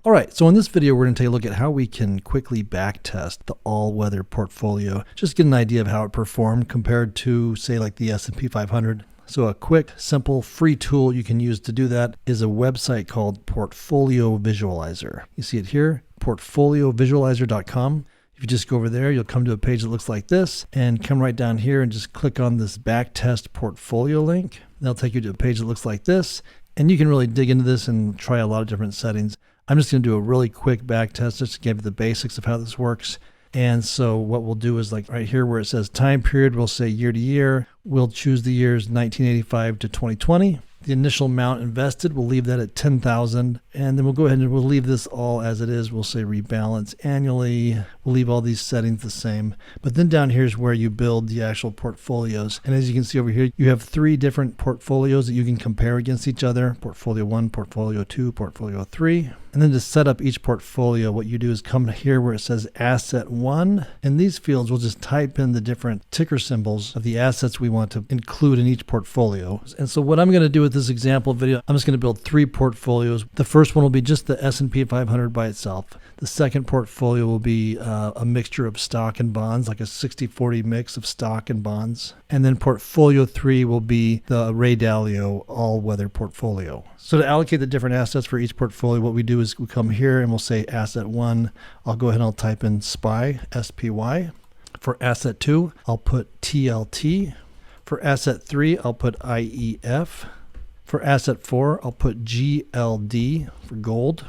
All right, so in this video, we're going to take a look at how we can quickly backtest the all-weather portfolio. Just get an idea of how it performed compared to, say, like the S&P 500. So a quick, simple, free tool you can use to do that is a website called Portfolio Visualizer. You see it here, portfoliovisualizer.com. If you just go over there, you'll come to a page that looks like this and come right down here and just click on this backtest portfolio link. That'll take you to a page that looks like this. And you can really dig into this and try a lot of different settings. I'm just going to do a really quick back test just to give you the basics of how this works. And so what we'll do is like right here where it says time period, we'll say year to year. We'll choose the years 1985 to 2020. The initial amount invested, we'll leave that at 10,000. And then we'll go ahead and we'll leave this all as it is. We'll say rebalance annually. We'll leave all these settings the same. But then down here is where you build the actual portfolios. And as you can see over here, you have 3 different portfolios that you can compare against each other. Portfolio 1, Portfolio 2, Portfolio 3. And then to set up each portfolio, what you do is come here where it says Asset 1. In these fields, we'll just type in the different ticker symbols of the assets we want to include in each portfolio. And so what I'm going to do with this example video, I'm just going to build 3 portfolios. The first one will be just the S&P 500 by itself. The second portfolio will be a mixture of stock and bonds, like a 60-40 mix of stock and bonds. And then portfolio 3 will be the Ray Dalio all-weather portfolio. So to allocate the different assets for each portfolio, what we do is we come here and we'll say Asset 1. I'll go ahead and I'll type in SPY, S-P-Y. For Asset 2, I'll put TLT. For Asset 3, I'll put IEF. For Asset 4, I'll put GLD for gold.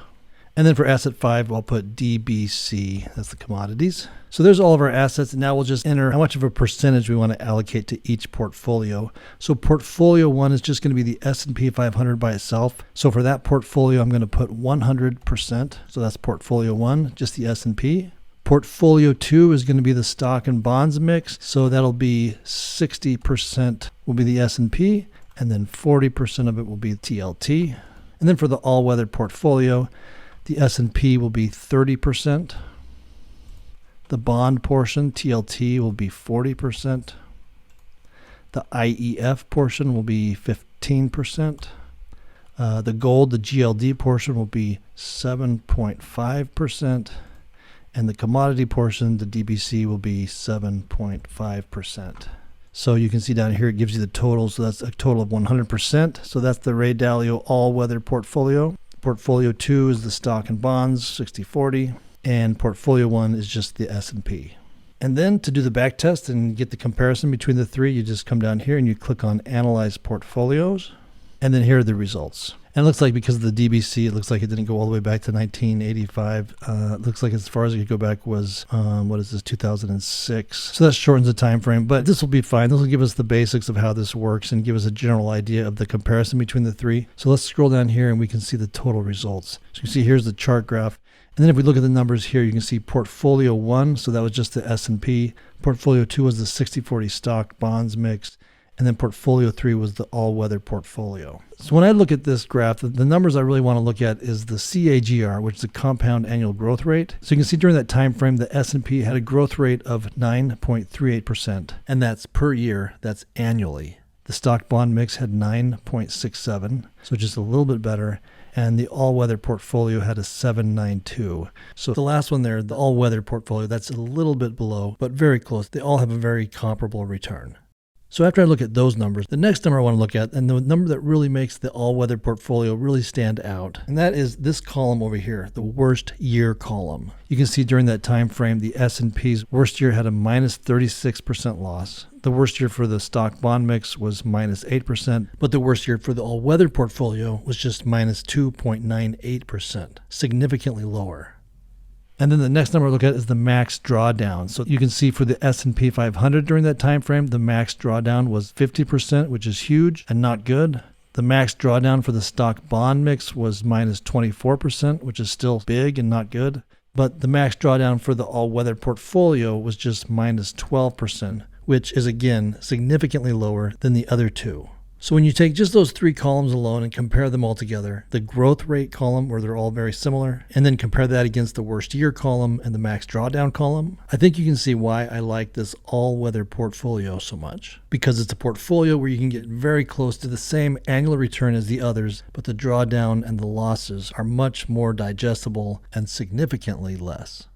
And then for Asset 5, I'll put DBC, that's the commodities. So there's all of our assets, and now we'll just enter how much of a percentage we want to allocate to each portfolio. So portfolio 1 is just going to be the S&P 500 by itself. So for that portfolio, I'm going to put 100%. So that's portfolio 1, just the S&P. Portfolio 2 is going to be the stock and bonds mix. So that'll be 60% will be the S&P, and then 40% of it will be TLT. And then for the all-weather portfolio, the S&P will be 30%. The bond portion, TLT, will be 40%. The IEF portion will be 15%. The gold, the GLD portion, will be 7.5%. And the commodity portion, the DBC, will be 7.5%. So you can see down here, it gives you the total. So that's a total of 100%. So that's the Ray Dalio all-weather portfolio. Portfolio 2 is the stock and bonds, 60-40, and portfolio 1 is just the S&P. And then to do the back test and get the comparison between the 3, you just come down here and you click on Analyze Portfolios, and then here are the results. And it looks like because of the DBC, it looks like it didn't go all the way back to 1985. It looks like as far as it could go back was, 2006. So that shortens the time frame, but this will be fine. This will give us the basics of how this works and give us a general idea of the comparison between the 3. So let's scroll down here and we can see the total results. So you can see here's the chart graph. And then if we look at the numbers here, you can see portfolio 1, so that was just the S&P. Portfolio 2 was the 60-40 stock bonds mix. And then portfolio 3 was the all-weather portfolio. So when I look at this graph, the numbers I really want to look at is the CAGR, which is the compound annual growth rate. So you can see during that time frame, the S&P had a growth rate of 9.38%, and that's per year, that's annually. The stock bond mix had 9.67, so just a little bit better. And the all-weather portfolio had a 7.92. So the last one there, the all-weather portfolio, that's a little bit below, but very close. They all have a very comparable return. So after I look at those numbers, the next number I want to look at, and the number that really makes the all-weather portfolio really stand out, and that is this column over here, the worst year column. You can see during that time frame, the S&P's worst year had a minus 36% loss. The worst year for the stock bond mix was minus 8%, but the worst year for the all-weather portfolio was just minus 2.98%, significantly lower. And then the next number I look at is the max drawdown. So you can see for the S&P 500 during that time frame, the max drawdown was 50%, which is huge and not good. The max drawdown for the stock bond mix was minus 24%, which is still big and not good. But the max drawdown for the all-weather portfolio was just minus 12%, which is again significantly lower than the other 2. So when you take just those three columns alone and compare them all together, the growth rate column, where they're all very similar, and then compare that against the worst year column and the max drawdown column, I think you can see why I like this all-weather portfolio so much. Because it's a portfolio where you can get very close to the same annual return as the others, but the drawdown and the losses are much more digestible and significantly less.